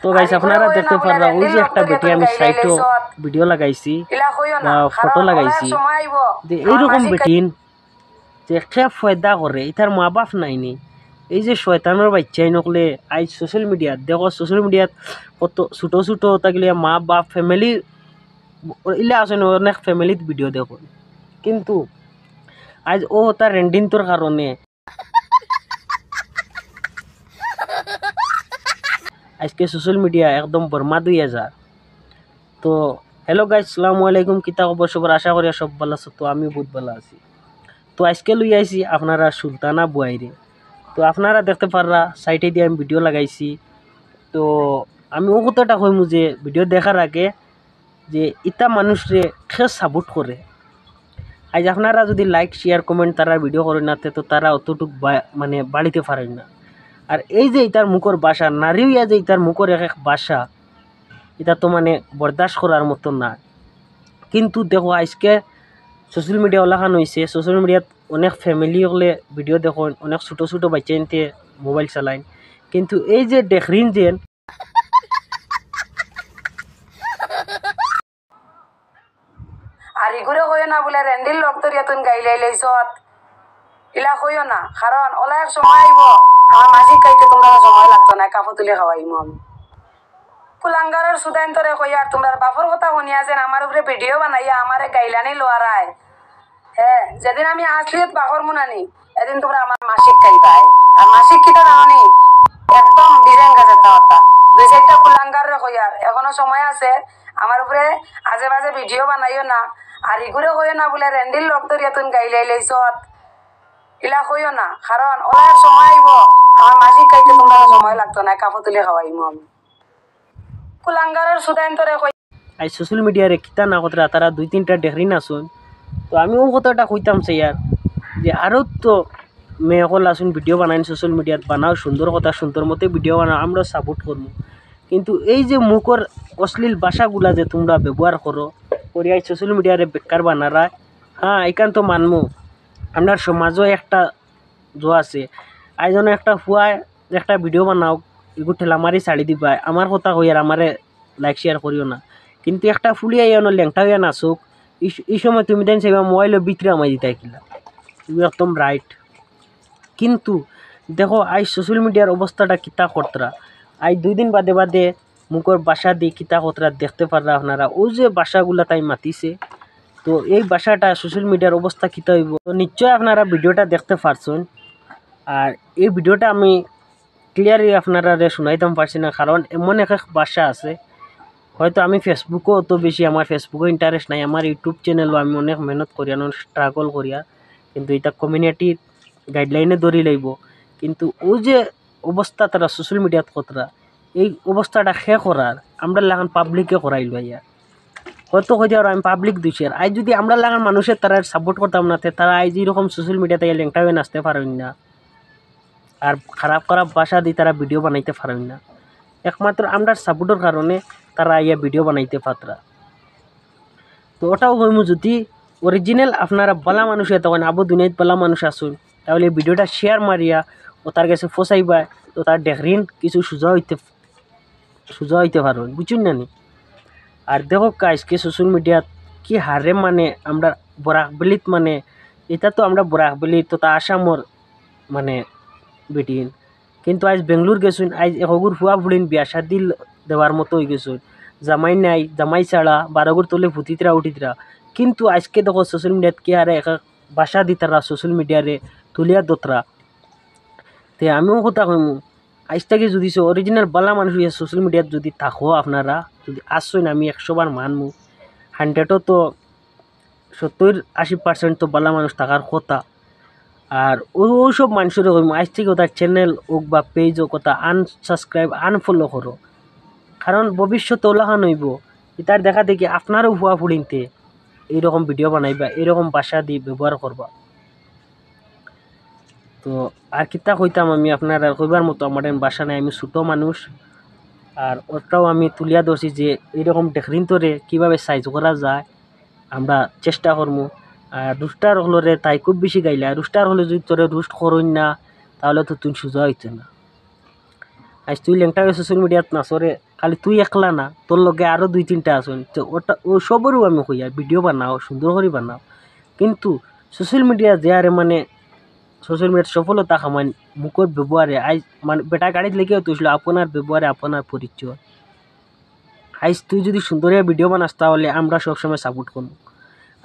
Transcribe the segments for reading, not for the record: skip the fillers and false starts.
তো গাইস আপনারা দেখতে পাররা ওই যে একটা বেটি আমি সাইটো ভিডিও লাগাইছি বা ফটো লাগাইছি যে এইরকম বেটিন যে একটা ফয়দা করে এটার মা বাপ নাইনি এই যে শয়তানের বাচ্চাই নকলে আজ সোশ্যাল মিডিয়াত দেখো সোশ্যাল মিডিয়াত কত ছোট ছোট থাকলে মা বাপ ফ্যামিলি ইলা আছে অনেক ফ্যামিলিত ভিডিও দেখো কিন্তু আজ ও তার রেন্ডিংটোর কারণে আজকে সোশ্যাল মিডিয়া একদম বরবাদ হয়ে যায়। তো হ্যালো গাইস, আসসালামু আলাইকুম, কিতা খবর সবার? আশা করি সব ভালো আছো। তো আমি বহুত ভালো আছি। তো আজকে লই আইছি আপনারা সুলতানা বুয়াইরে। তো আপনারা দেখতে পাররা সাইটে দিয়ে আমি ভিডিও লাগাইছি। তো আমি ও কথাটা কইমু যে ভিডিও দেখার আগে যে ইটা মানুষরে খে সাপোর্ট করে। আজ আপনারা যদি লাইক শেয়ার কমেন্ট তারা ভিডিও করে না তো তারা অতটুক মানে বাড়িতে পারেন না। আর এই যে ইতার মুখর ভাষা নারীও যে ইতার মুখর এক এক ভাষা এটা তো মানে বরদাস্ত করার মতো না। কিন্তু দেখো আজকে সোশ্যাল মিডিয়া ওলাখান হয়েছে, সোশ্যাল মিডিয়াত অনেক ফ্যামিলি হলে ভিডিও দেখো, অনেক ছোটো ছোটো বাচ্চা এনতে মোবাইল চালায়। কিন্তু এই যে দেখরিন যেন আর ইগুরে হইও না বলে রেন্ডিল লোক তোর ইয়াতুন গাইলাই লাইছত ইলা হইও না, কারণ ওলা এক সময় আইব আমার মাসিক খাইতে তোমরা সময় লাগতো না, কাপড় তুলে খাওয়াইমু আমি কুলাঙ্গারের সুদাইন তোরে কইয়া তোমরা বাপর কথা শুনিয়া যেন আমার উপরে ভিডিও বানাইয়া আমারে গাইলানি লোয়ারায়। হ্যাঁ, যেদিন আমি আসলিয়ত বাহর মুনানি এদিন তোমরা আমার মাসিক খাইবাই। আর মাসিক কিটা জানি একদম ডিজাইন গাছে তাওয়াটা দুই চারটা কুলাঙ্গারের কইয়ার এখনো সময় আছে, আমার উপরে আজে বাজে ভিডিও বানাইও না। আর ইগুরে হইও না বলে রেন্ডিল লোক তোর ইয়াতুন গাইলাই লাইছত ইলা হইও না, কারণ ওলা এক সময় আইব আমার মাসিক খাইতে তোমরা সময় লাগতো না, কাপড় তুলে খাওয়াইমু আমি কুলাঙ্গারের সুদাইন তোরে কই। আজ সোশ্যাল মিডিয়ারে কিতা না কথা তারা দুই তিনটা দেখরিন আসুন। তো আমি ও কথাটা কইতাম চাইয়ার যে আরও তো মেয়েসকল আসুন ভিডিও বানাইন সোশ্যাল মিডিয়াত বানাও, সুন্দর কথা সুন্দর মতে ভিডিও বানাও, আমরা সাপোর্ট করবো। কিন্তু এই যে মুখর অশ্লীল ভাষাগুলা যে তোমরা ব্যবহার করো করি আজ সোশ্যাল মিডিয়ারে বেকার বানারা, হ্যাঁ এখান তো মানমো আপনার সমাজও একটা জো আছে। আইজন একটা ফুয়ায় একটা ভিডিও বানাও এগুলো ঠেলামারি ছাড়ি দিবা, আমার কথা কই আর আমারে লাইক শেয়ার করিও না। কিন্তু একটা ফুলিয়া ইয়নো ল্যাংটা হইয়া নাচুক এই সময় তুমি দেন সেবা মোবাইলের বিক্রি আমায় দিতে কিলা, তুমি একদম রাইট। কিন্তু দেখো আজ সোশ্যাল মিডিয়ার অবস্থাটা কিতা কতরা, আজ দুই দিন বাদে বাদে মুখর বাসা দিয়ে কিতা কতরা দেখতে পাররা আপনারা। ওই যে বাসাগুলা তাই মাতিছে, তো এই বাসাটা সোশ্যাল মিডিয়ার অবস্থা কিতা হইব। তো নিশ্চয় আপনারা ভিডিওটা দেখতে পারছেন। আর এই ভিডিওটা আমি ক্লিয়ারলি আপনারা শোনাইতাম পারছি না, কারণ এমন এক এক ভাষা আছে হয়তো আমি ফেসবুকও অত বেশি আমার ফেসবুকও ইন্টারেস্ট নাই, আমার ইউটিউব চ্যানেলও আমি অনেক মেহনত করিয়া অনেক স্ট্রাগল করিয়া, কিন্তু এটা কমিউনিটির গাইডলাইনে ধরি লইব। কিন্তু ওই যে অবস্থা তারা সোশ্যাল মিডিয়াত কতরা এই অবস্থাটা শেষ করার আমরা লাগান পাবলিকে করাই লইয়া হয়তো হয়ে যাওয়ার আমি পাবলিক দিচ্ছি। আর আজ যদি আমরা লাগান মানুষের তারা সাপোর্ট করতাম না তারা আজ এরকম সোশ্যাল মিডিয়াতে ল্যাংটা হয়ে নাচতে পারেন না, আর খারাপ খারাপ ভাষা দিয়ে তারা ভিডিও বানাইতে পারেন না। একমাত্র আমরা সাপোর্টের কারণে তারা ইয়া ভিডিও বানাইতে পাত্রা। তো ওটাও হইমু যদি অরিজিনাল আপনারা বালা মানুষ তখন আবু দুনিয়াত বালা মানুষ আসুন, তাহলে ভিডিওটা শেয়ার মারিয়া ও তার কাছে ফসাইবা, তো তার দেখরিন কিছু সোজা হইতে পারবেন, বুঝুন না নি। আর দেখো আজকে সোশ্যাল মিডিয়াত কি হারে মানে আমরা বরাকবেলিত মানে এটা তো আমরা বরাকবেলি তো তা আসামর মানে বেটিন, কিন্তু আজ বেঙ্গলোর গেছুন, আজ এগুর ফুয়া ফুড়িন বিয়া শাদি দেওয়ার মতো হয়ে গেছুন, জামাই নাই জামাই ছাড়া বারোগুর তোলে ফুটিতরা উঠিতরা। কিন্তু আজকে দেখো সোশ্যাল মিডিয়াত কি হারে এক বাসা দিতারা সোশ্যাল মিডিয়ারে তুলিয়া দোতরা। তে আমিও কথা কইমু আজটাকে যদি অরিজিনাল বালা মানুষ সোশ্যাল মিডিয়াত যদি থাকো আপনারা যদি আসছেন, আমি 100বার মানমু, 100ও তো 70-80% তো বালা মানুষ থাকার কথা। আর ওইসব মানুষের আজ থেকে তার চ্যানেল হোক বা পেজ হোক কথা আনসাবস্ক্রাইব আনফলো করো, কারণ ভবিষ্যতে ওলাখান হইব তার দেখা দেখি আপনারও হুয়া ফুড়িনতে এইরকম ভিডিও বানাইবা, এইরকম ভাষা দিয়ে ব্যবহার করবা। তো আর কিতা কইতাম আমি আপনার আর কইবার মতো আমার বাসা নাই, আমি ছোটো মানুষ। আর ওটাও আমি তুলিয়া ধরছি যে এইরকম দেখরিন তোরে কীভাবে সাইজ করা যায় আমরা চেষ্টা করবো। আর রুস্টার হলরে তাই খুব বেশি গাইলে, আর রুস্টার হলে যদি তোরে রুস্ট করুন না তাহলে তো তুই সোজা হইতো না। আজ তুই ল্যাংটা সোশ্যাল মিডিয়াত নাচরে খালি তুই একলা না, তোর লগে আরও 2-3টা আসুন, তো ওটা ও সবরও আমি কই আর ভিডিও বানাও, সুন্দর করে বানাও, কিন্তু সোশ্যাল মিডিয়া যে আরে মানে সোশ্যাল মিডিয়ার সফলতা খামান মুখর ব্যবহারে আজ মানে বেটা গাড়িত লেগে তুইছিল আপনার ব্যবহারে আপনার পরিচয়। আজ তুই যদি সুন্দরিয়া ভিডিও বানাস তাহলে আমরা সবসময় সাপোর্ট করবো,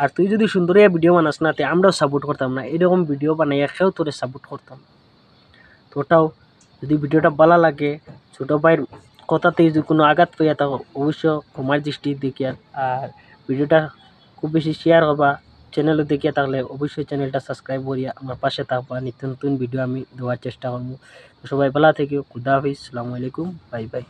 আর তুই যদি সুন্দরিয়া ভিডিও বানাস না তে আমরাও সাপোর্ট করতাম না, এরকম ভিডিও বানাইয়া খেয়েও তোরে সাপোর্ট করতাম। তো ওটাও যদি ভিডিওটা ভালো লাগে, ছোটো ভাইয়ের কথাতে যদি কোনো আঘাত পাইয়া থাকো অবশ্য ক্ষমার দৃষ্টি দেখিয়া, আর ভিডিওটা খুব বেশি শেয়ার করবা, চ্যানেলে দেখিয়া থাকলে অবশ্যই চ্যানেলটা সাবস্ক্রাইব করিয়া আমার পাশে থাকবা, নিত্য নতুন ভিডিও আমি দেওয়ার চেষ্টা করবো। তো সবাই ভালো থেকো, খুদা হাফিজ, আসসালামু আলাইকুম, বাই বাই।